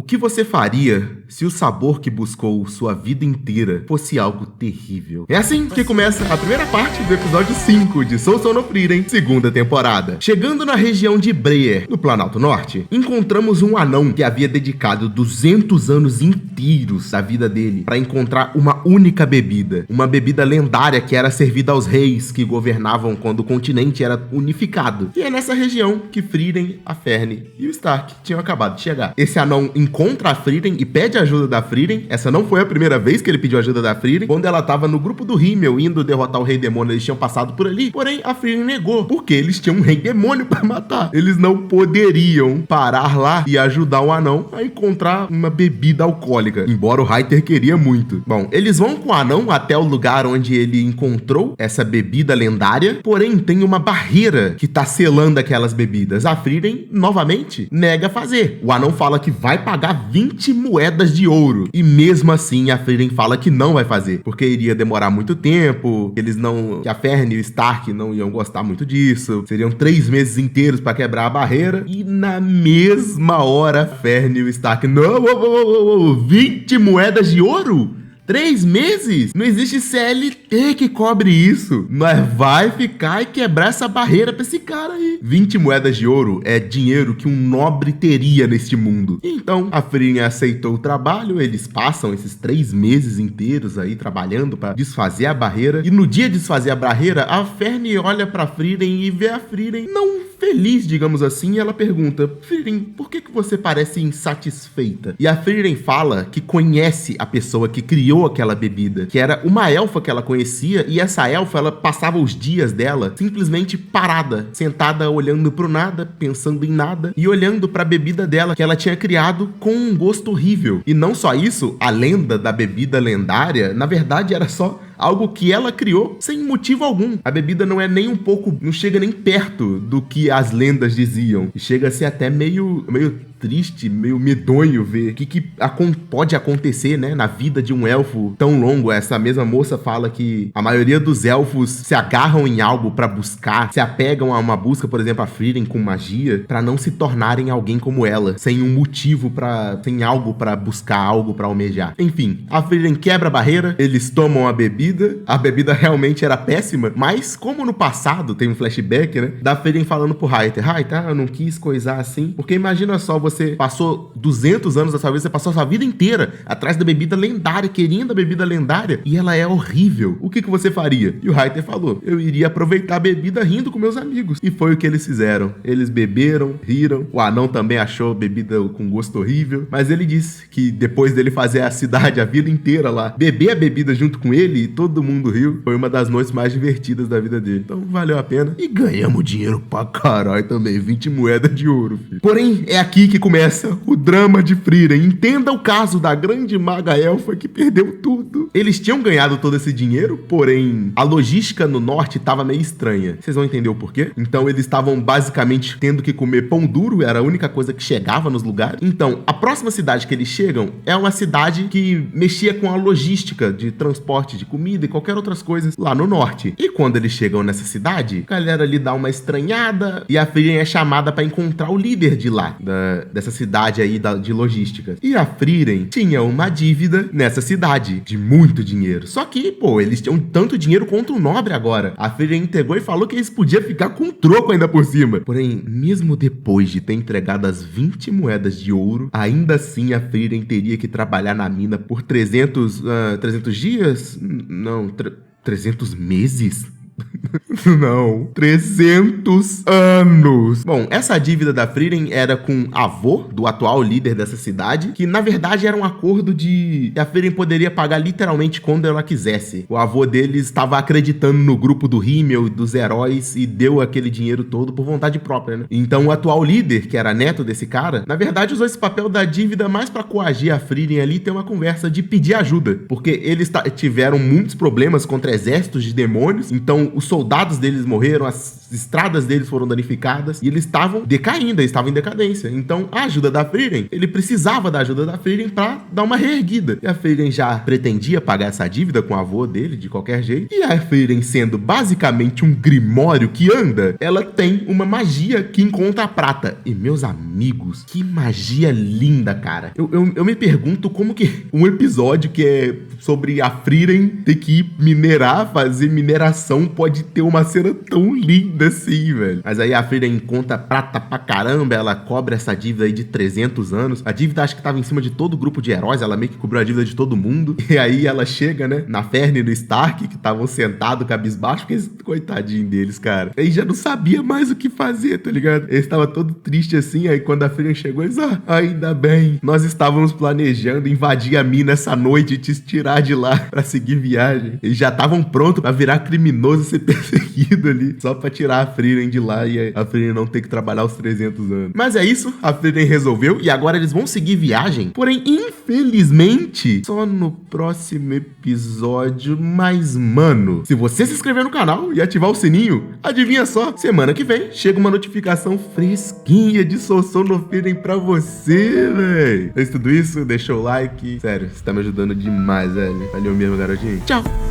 que você faria se o sabor que buscou sua vida inteira fosse algo terrível? É assim que começa a primeira parte do episódio 5 de Sousou no Frieren, segunda temporada. Chegando na região de Breer, no Planalto Norte, encontramos um anão que havia dedicado 200 anos inteiros da vida dele para encontrar uma única bebida. Uma bebida lendária que era servida aos reis que governavam quando o continente era unificado. E é nessa região que Frieren, a Ferne e o Stark tinham acabado de chegar. Esse anão encontra a Frieren e pede ajuda da Frieren. Essa não foi a primeira vez que ele pediu ajuda da Frieren. Quando ela estava no grupo do Rimmel indo derrotar o Rei Demônio, eles tinham passado por ali. Porém, a Frieren negou, porque eles tinham um Rei Demônio para matar. Eles não poderiam parar lá e ajudar o anão a encontrar uma bebida alcoólica, embora o Reiter queria muito. Bom, eles vão com o anão até o lugar onde ele encontrou essa bebida lendária, porém tem uma barreira que tá selando aquelas bebidas. A Frieren, novamente, nega fazer. O anão fala que vai pagar 20 moedas de ouro, e mesmo assim a Frieren fala que não vai fazer, porque iria demorar muito tempo, que a Ferne e o Stark não iam gostar muito disso, seriam 3 meses inteiros para quebrar a barreira, e na mesma hora Ferne e o Stark, não, 20 moedas de ouro? 3 meses? Não existe CLT que cobre isso. Mas vai ficar e quebrar essa barreira pra esse cara aí. 20 moedas de ouro é dinheiro que um nobre teria neste mundo. Então, a Frieren aceitou o trabalho, eles passam esses 3 meses inteiros aí trabalhando pra desfazer a barreira. E no dia de desfazer a barreira, a Ferne olha pra Frieren e vê a Frieren não feliz, digamos assim, e ela pergunta: Frieren, por que você parece insatisfeita? E a Frieren fala que conhece a pessoa que criou aquela bebida, que era uma elfa que ela conhecia, e essa elfa, ela passava os dias dela simplesmente parada, sentada olhando pro nada, pensando em nada, e olhando pra bebida dela, que ela tinha criado com um gosto horrível. E não só isso, a lenda da bebida lendária, na verdade, era só algo que ela criou sem motivo algum. A bebida não é nem um pouco, não chega nem perto do que as lendas diziam. E chega a ser até meio triste, meio medonho ver o que pode acontecer, né, na vida de um elfo tão longo. Essa mesma moça fala que a maioria dos elfos se agarram em algo pra buscar, se apegam a uma busca, por exemplo, a Frieren com magia, pra não se tornarem alguém como ela, sem um motivo sem algo pra buscar, algo pra almejar. Enfim, a Frieren quebra a barreira, eles tomam a bebida realmente era péssima, mas como no passado, tem um flashback, né, da Frieren falando pro Reiter, eu não quis coisar assim, porque imagina só, você passou 200 anos da sua vida, você passou a sua vida inteira atrás da bebida lendária, querendo a bebida lendária, e ela é horrível. O que você faria? E o Reiter falou: eu iria aproveitar a bebida rindo com meus amigos. E foi o que eles fizeram. Eles beberam, riram. O anão também achou bebida com gosto horrível, mas ele disse que depois dele fazer a cidade a vida inteira lá, beber a bebida junto com ele, e todo mundo riu, foi uma das noites mais divertidas da vida dele. Então valeu a pena. E ganhamos dinheiro pra caralho também, 20 moedas de ouro, filho. Porém, é aqui que começa o drama de Frieren. Entenda o caso da grande maga elfa que perdeu tudo. Eles tinham ganhado todo esse dinheiro, porém a logística no norte estava meio estranha. Vocês vão entender o porquê? Então eles estavam basicamente tendo que comer pão duro, era a única coisa que chegava nos lugares. Então, a próxima cidade que eles chegam é uma cidade que mexia com a logística de transporte de comida e qualquer outras coisas lá no norte. E quando eles chegam nessa cidade, a galera ali dá uma estranhada e a Frieren é chamada para encontrar o líder de lá, dessa cidade aí de logística. E a Frieren tinha uma dívida nessa cidade de muito dinheiro. Só que, eles tinham tanto dinheiro quanto o nobre agora. A Frieren entregou e falou que eles podiam ficar com troco ainda por cima. Porém, mesmo depois de ter entregado as 20 moedas de ouro, ainda assim a Frieren teria que trabalhar na mina por 300 dias? Não, 300 meses? Não, 300 anos. Bom, essa dívida da Frieren era com o avô do atual líder dessa cidade, que na verdade era um acordo que a Frieren poderia pagar literalmente quando ela quisesse. O avô deles estava acreditando no grupo do Rimmel, dos heróis, e deu aquele dinheiro todo por vontade própria, né? Então o atual líder, que era neto desse cara, na verdade usou esse papel da dívida mais pra coagir a Frieren ali e ter uma conversa de pedir ajuda, porque eles tiveram muitos problemas contra exércitos de demônios, então Então, os soldados deles morreram, as estradas deles foram danificadas e eles estavam decaindo, eles estavam em decadência. Então, a ajuda da Frieren, ele precisava da ajuda da Frieren pra dar uma reerguida. E a Frieren já pretendia pagar essa dívida com o avô dele, de qualquer jeito. E a Frieren, sendo basicamente um grimório que anda, ela tem uma magia que encontra a prata. E, meus amigos, que magia linda, cara. Eu me pergunto como que um episódio que é sobre a Frieren ter que minerar, fazer mineração, pode ter uma cena tão linda assim, velho. Mas aí a Frieren encontra prata pra caramba, ela cobre essa dívida aí de 300 anos. A dívida acho que tava em cima de todo o grupo de heróis, ela meio que cobriu a dívida de todo mundo. E aí ela chega, né, na Fern e no Stark, que estavam sentados cabisbaixo, porque eles, coitadinho deles, cara. Eles já não sabia mais o que fazer, tá ligado? Eles estavam todo triste assim, aí quando a Frieren chegou, eles, ainda bem, nós estávamos planejando invadir a mina essa noite e te tirar de lá pra seguir viagem. Eles já estavam prontos pra virar criminoso e ser perseguido ali, só pra tirar a Frieren de lá e a Frieren não ter que trabalhar os 300 anos. Mas é isso, a Frieren resolveu e agora eles vão seguir viagem, porém, infelizmente, só no próximo episódio. Mas, mano, se você se inscrever no canal e ativar o sininho, adivinha só, semana que vem chega uma notificação fresquinha de Sousou no Frieren pra você, velho. Fez tudo isso? Deixa o like. Sério, você tá me ajudando demais, velho. Valeu mesmo, garotinho. Tchau!